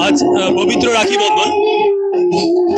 আজ পবিত্র রাখি বন্ধন,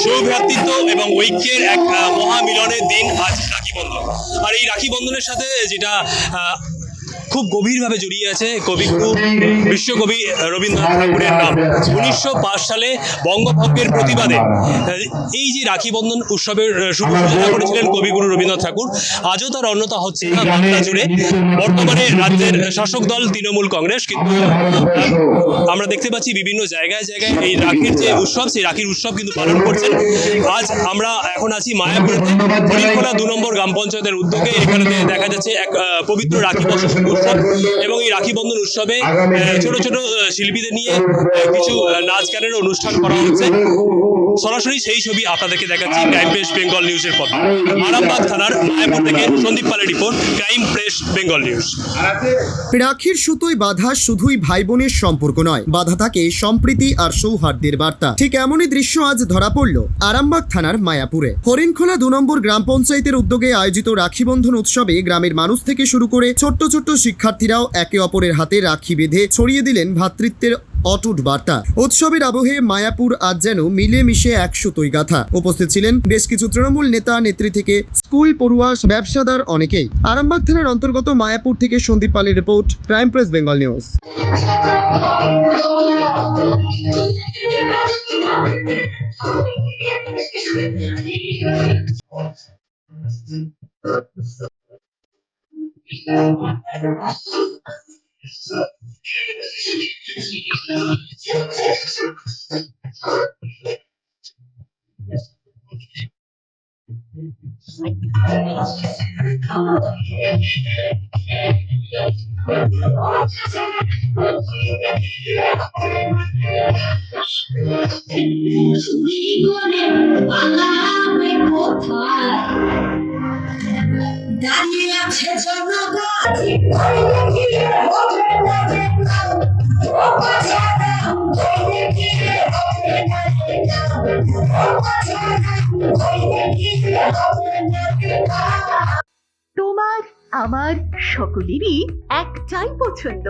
সৌভ্রাতৃত্ব এবং ঐক্যের এক মহামিলনের দিন আজ রাখি বন্ধন। আর এই রাখি বন্ধনের সাথে যেটা খুব গভীরভাবে জড়িয়ে আছে কবিগুরু বিশ্বকবি রবীন্দ্রনাথ ঠাকুরের নাম। 1905 সালে বঙ্গভঙ্গের প্রতিবাদে এই যে রাখি বন্ধন উৎসবের শুভ সূচনা করেছিলেন কবিগুরু রবীন্দ্রনাথ ঠাকুর, আজও তার অন্যতা হচ্ছে না বাংলা জুড়ে। বর্তমানে রাজ্যের শাসক দল তৃণমূল কংগ্রেস, কিন্তু আমরা দেখতে পাচ্ছি বিভিন্ন জায়গায় জায়গায় এই রাখির যে উৎসব, সেই রাখির উৎসব কিন্তু পালন করছেন। আজ আমরা এখন আছি মায়াপুরেতে, হরিণখোলা 2 নম্বর গ্রাম পঞ্চায়েতের উদ্যোগে। এখানে দেখা যাচ্ছে এক পবিত্র রাখি উৎসব, এবং এই রাখি বন্ধন উৎসবে ছোট ছোট শিল্পীদের নিয়ে কিছু নাচ গানের অনুষ্ঠান করা হচ্ছে। সরাসরি সেই ছবি আপনাদেরকে দেখাচ্ছি ক্রাইম প্রেস বেঙ্গল নিউজের পর। আরামবাগ থানার মায়াপুর থেকে সন্দীপ পালের রিপোর্ট, ক্রাইম প্রেস বেঙ্গল নিউজ। রাখির সুতোয় বাঁধা শুধুই ভাই বোনের সম্পর্ক নয়, বাঁধা থাকে সম্প্রীতি আর সৌহার্দ্যের বার্তা। ঠিক এমনই দৃশ্য আজ ধরা পড়ল আরামবাগ থানার মায়াপুরে। হরিণখোলা 2 নম্বর গ্রাম পঞ্চায়েতের উদ্যোগে আয়োজিত রাখি বন্ধন উৎসবে গ্রামের মানুষ থেকে শুরু করে ছোট্ট ছোট্ট শিক্ষার্থীরাও একে অপরের হাতে রাখি বেঁধে ছড়িয়ে দিলেন ভ্রাতৃত্বের অটুট বার্তা। উৎসবের আবহে মায়াপুর আজ যেন মিলেমিশে এক সুতোয় গাঁথা। উপস্থিত ছিলেন বেশ কিছু তৃণমূল নেতা নেত্রী থেকে স্কুল পড়ুয়া, ব্যবসাদার অনেকেই। আরামবাগ থানার অন্তর্গত মায়াপুর থেকে সন্দীপ পালের রিপোর্ট, ক্রাইম প্রেস বেঙ্গল নিউজ। দাঁড়িয়ে আছে জনগণ, তোমার আমার সকলেরই একটাই পছন্দ,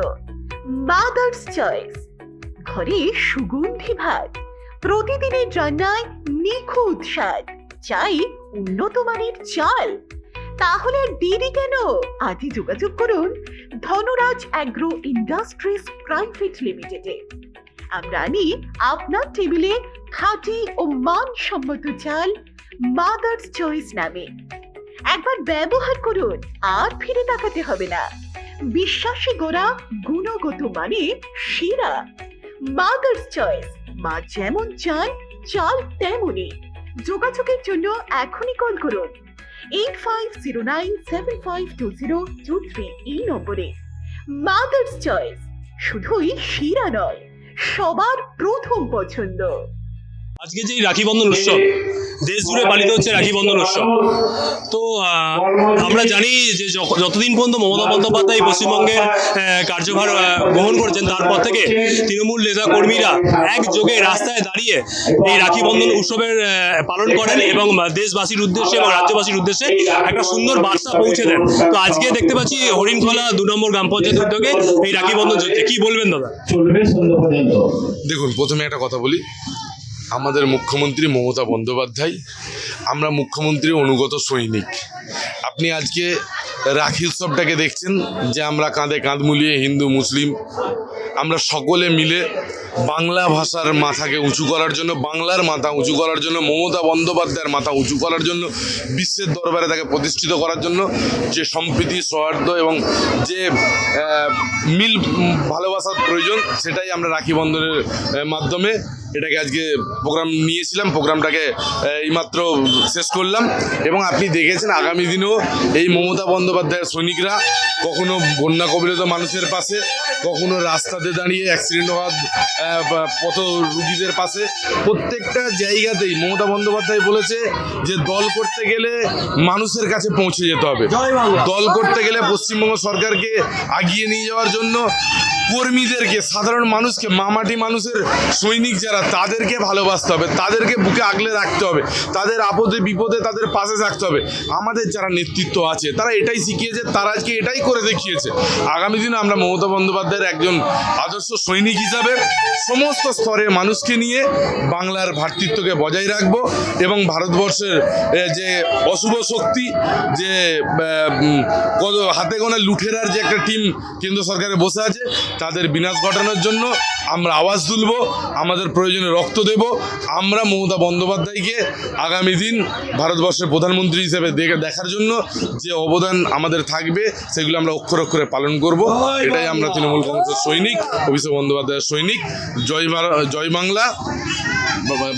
মাদার্স চয়েস। ঘরে সুগন্ধি ভাত, প্রতিদিনের রান্নায় নিখুঁত স্বাদ, চাই উন্নত মানের চাল। তাহলে আর দেরি কেন? আজই যোগাযোগ করুন ধনরাজ অ্যাগ্রো ইন্ডাস্ট্রিজ প্রাইভেট লিমিটেডে। আমরা আনি আপনার টেবিলে খাঁটি ও মানসম্মত চাল মাদার্স চয়েস নামে। একবার ব্যবহার করুন, আর ফিরে তাকাতে হবে না। বিশ্বাসী গোড়া, গুণগত মানে সেরা। মাদার্স চয়েস, মা যেমন চান চাল তেমনই। যোগাযোগের জন্য এখনই কল করুন 8509752023 এই নম্বরে। মাদার্স চয়েস শুধুই সেরা নয়, সবার প্রথম পছন্দ। আজকে যে রাখি বন্ধন উৎসব দেশ জুড়ে পালিত হচ্ছে, রাখি বন্ধন উৎসব, তো আমরা জানি যে যতদিন পর্যন্ত মমতা বন্দ্যোপাধ্যায় পশ্চিমবঙ্গের কার্যভার গ্রহণ করেছেন, তারপর থেকে তৃণমূল নেতা কর্মীরা একযোগে রাস্তায় দাঁড়িয়ে এই রাখি বন্ধন উৎসবের পালন করেন এবং দেশবাসীর উদ্দেশ্যে এবং রাজ্যবাসীর উদ্দেশ্যে একটা সুন্দর বার্তা পৌঁছে দেন। তো আজকে দেখতে পাচ্ছি হরিণখোলা 2 নম্বর গ্রাম পঞ্চায়েতের উদ্যোগে এই রাখি বন্ধন চলছে। কি বলবেন দাদা? দেখুন, প্রথমে একটা কথা বলি, আমাদের মুখ্যমন্ত্রী মমতা বন্দ্যোপাধ্যায়, আমরা মুখ্যমন্ত্রীর অনুগত সৈনিক। আপনি আজকে রাখি উৎসবটাকে দেখছেন যে আমরা কাঁধে কাঁধ মিলিয়ে হিন্দু মুসলিম আমরা সকলে মিলে বাংলা ভাষার মাথাকে উঁচু করার জন্য, বাংলার মাথা উঁচু করার জন্য, মমতা বন্দ্যোপাধ্যায়ের মাথা উঁচু করার জন্য, বিশ্বের দরবারে তাকে প্রতিষ্ঠিত করার জন্য যে সম্প্রীতি, সৌহার্দ্য এবং যে মিল ভালোবাসার প্রয়োজন, সেটাই আমরা রাখি বন্ধনের মাধ্যমে এটাকে আজকে প্রোগ্রাম নিয়েছিলাম। প্রোগ্রামটাকে এইমাত্র শেষ করলাম এবং আপনি দেখেছেন আগামী দিনেও এই মমতা বন্দ্যোপাধ্যায়ের সৈনিকরা কখনো বন্যা কবলিত মানুষের পাশে, কখনো রাস্তাতে দাঁড়িয়ে অ্যাক্সিডেন্ট হওয়া পথ রুগীদের পাশে, প্রত্যেকটা জায়গাতেই মমতা বন্দ্যোপাধ্যায় বলেছে যে দল করতে গেলে মানুষের কাছে পৌঁছে যেতে হবে। দল করতে গেলে পশ্চিমবঙ্গ সরকারকে এগিয়ে নিয়ে যাওয়ার জন্য কর্মীদেরকে, সাধারণ মানুষকে, মামাটি মানুষের সৈনিক যারা, তাদেরকে ভালোবাসতে হবে, তাদেরকে বুকে আগলে রাখতে হবে, তাদের আপদে বিপদে তাদের পাশে থাকতে হবে। আমাদের যারা নেতৃত্ব আছে তারা এটাই শিখিয়েছে, তারা আজকে এটাই করে দেখিয়েছে। আগামী দিনে আমরা মমতা বন্দ্যোপাধ্যায়ের একজন আদর্শ সৈনিক হিসাবে সমস্ত স্তরের মানুষকে নিয়ে বাংলার ভ্রাতৃত্বকে বজায় রাখব এবং ভারতবর্ষের যে অশুভ শক্তি, যে হাতে গোনা লুঠেরার যে একটা টিম কেন্দ্র সরকারে বসে আছে, তাদের বিনাশ ঘটানোর জন্য আমরা আওয়াজ তুলব, আমাদের প্রয়োজনে রক্ত দেব। আমরা মমতা বন্দ্যোপাধ্যায়কে আগামী দিন ভারতবর্ষের প্রধানমন্ত্রী হিসেবে দেখার জন্য যে অবদান আমাদের থাকবে সেগুলো আমরা অক্ষরে অক্ষরে পালন করব। এটাই আমরা তৃণমূল কংগ্রেসের সৈনিক, অভিষেক বন্দ্যোপাধ্যায়ের সৈনিক। জয় বাংলা,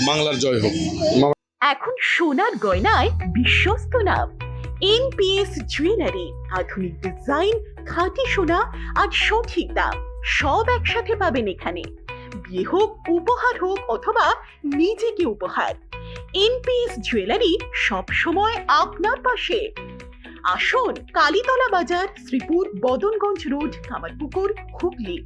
বাংলার জয় হোক। এখন সোনার গয়নায় বিশ্বস্ত নাম এনপিএস জুয়েলারি। আধুনিক ডিজাইন, খাঁটি সোনা আর সঠিক দাম সব একসাথে পাবেন এখানে। বিয়ে হোক, উপহার হোক অথবা নিজেকে উপহার, এনপিএস জুয়েলারি সব সময় আপনার পাশে। আসুন, কালীতলা বাজার, শ্রীপুর, বদনগঞ্জ রোড, কামারপুকুর, হুগলি।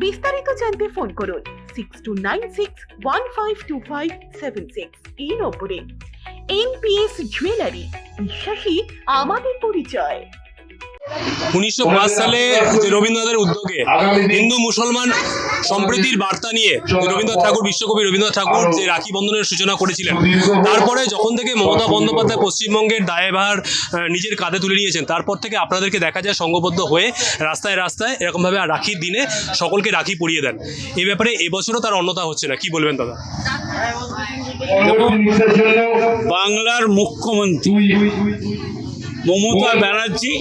বিস্তারিত জানতে ফোন করুন 6296152576 এই নম্বরে। এনপিএস জুয়েলারি, বিশ্বাসী আমাদের পরিচয়। 1905 সালে যে রবীন্দ্রনাথের উদ্যোগে হিন্দু মুসলমান সম্প্রীতির বার্তা নিয়ে রবীন্দ্রনাথ ঠাকুর, বিশ্বকবি রবীন্দ্রনাথ ঠাকুর যে রাখি বন্ধনের সূচনা করেছিলেন, তারপরে যখন থেকে মমতা বন্দ্যোপাধ্যায় পশ্চিমবঙ্গের দায়ভার নিজের কাঁধে তুলে নিয়েছেন, তারপর থেকে আপনাদেরকে দেখা যায় সংঘবদ্ধ হয়ে রাস্তায় রাস্তায় এরকমভাবে রাখির দিনে সকলকে রাখি পরিয়ে দেন। এই ব্যাপারে এবছরও তার অন্যতা হচ্ছে না, কি বলবেন দাদা? বাংলার মুখ্যমন্ত্রী মমতা ব্যানার্জি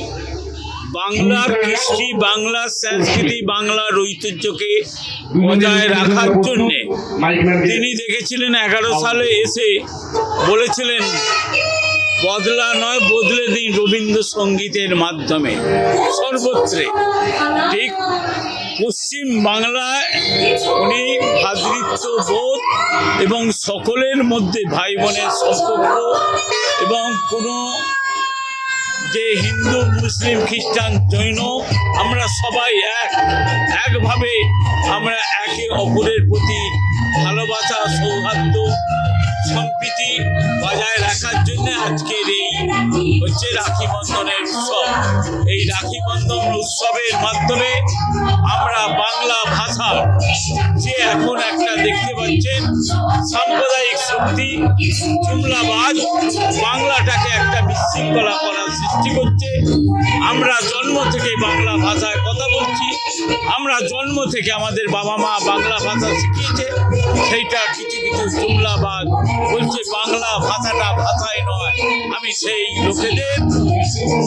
বাংলার কৃষ্টি, বাংলার সংস্কৃতি, বাংলার ঐতিহ্যকে বজায় রাখার জন্যে তিনি দেখেছিলেন 11 সালে এসে বলেছিলেন, বদলা নয় বদলে দিন রবীন্দ্রসঙ্গীতের মাধ্যমে সর্বত্রে। ঠিক পশ্চিম বাংলায় উনি ভ্রাতৃত্ববোধ এবং সকলের মধ্যে ভাই বোনের সম্পর্ক এবং কোনো যে হিন্দু, মুসলিম, খ্রিস্টান, জৈন, আমরা সবাই একভাবে আমরা একে অপরের প্রতি ভালোবাসা, সৌহার্দ্য, সম্প্রীতি বজায় রাখার জন্য আজকের এই হচ্ছে রাখি বন্ধনের উৎসব। এই রাখি বন্ধন উৎসবের মাধ্যমে আমরা বাংলা ভাষার যে এখন একটা দেখতে পাচ্ছেন সাম্প্রদায়িক শক্তি, জুমলাবাদ বাংলাটাকে একটা বিশৃঙ্খলা করার সৃষ্টি করছে। আমরা জন্ম থেকে বাংলা ভাষায় কথা বলছি, আমরা জন্ম থেকে আমাদের বাবা মা বাংলা ভাষা শিখিয়েছে, সেইটা কিছু কিছু জুমলাবাদ বলছে বাংলা ভাষাটা ভাষায় নয়। আমি সেই লোকেদের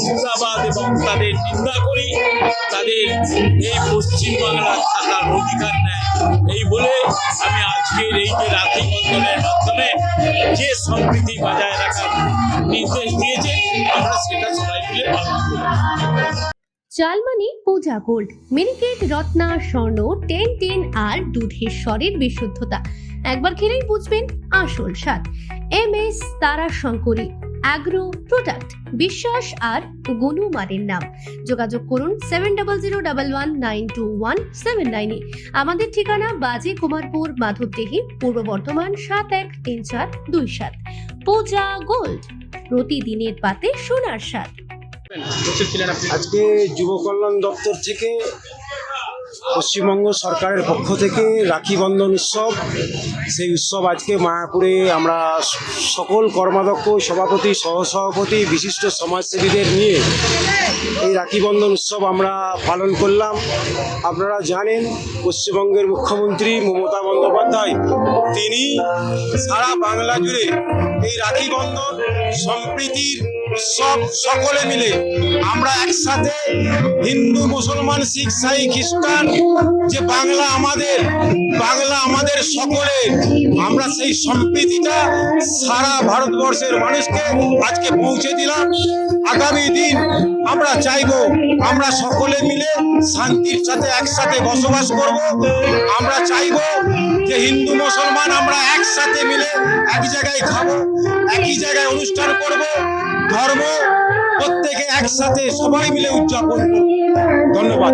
জুমলাবাদ এবং তাদের নিন্দা করি, তাদের এই পশ্চিমবাংলার থাকার অধিকার নেই। এই বলে আমি আজকের এই যে রাখি বন্ধনের মাধ্যমে যে সম্প্রীতি বজায় রাখার নির্দেশ দিয়েছে, আমরা সেটা সবাই মিলে পালন করি। চালমানি পূজা গোল্ড, মিনিকেট, রত্না, স্বর্ণ 10 আর দুধের স্বরের বিশুদ্ধতা। একবার খেলেই বুঝবেন আসল স্বাদ। MS তারা শঙ্করী অ্যাগ্রো প্রোডাক্ট, বিশ্বাস আর গুণমানের নাম। যোগাযোগ করুন 7001192179 আমাদের ঠিকানা বাজে কুমারপুর, মাধবদেহি, পূর্ব বর্ধমান 713427। পূজা গোল্ড, প্রতিদিনের পাতে সোনার স্বাদ। আজকে যুব কল্যাণ দপ্তর থেকে, পশ্চিমবঙ্গ সরকারের পক্ষ থেকে রাখি বন্ধন উৎসব, সেই উৎসব আজকে মায়াপুরে আমরা সকল কর্মাধ্যক্ষ, সভাপতি, সহসভাপতি, বিশিষ্ট সমাজসেবীদের নিয়ে এই রাখি বন্ধন উৎসব আমরা পালন করলাম। আপনারা জানেন পশ্চিমবঙ্গের মুখ্যমন্ত্রী মমতা বন্দ্যোপাধ্যায় তিনি সারা বাংলা জুড়ে এই রাখি বন্ধন সম্প্রীতির উৎসব সকলে মিলে আমরা একসাথে হিন্দু, মুসলমান, শিখ, সাই, খ্রিস্টান, যে বাংলা আমাদের সকলের, আমরা সেই সম্প্রীতিটা সারা ভারতবর্ষের মানুষকে আজকে পৌঁছে দিলাম। আগামী দিন আমরা চাইবো আমরা সকলে মিলে শান্তির সাথে একসাথে বসবাস করব। আমরা চাইবো যে হিন্দু মুসলমান আমরা একসাথে মিলে এক জায়গায় খাবো, একই জায়গায় অনুষ্ঠান করব, ধর্ম প্রত্যেকে একসাথে সবাই মিলে উদযাপন করব। ধন্যবাদ।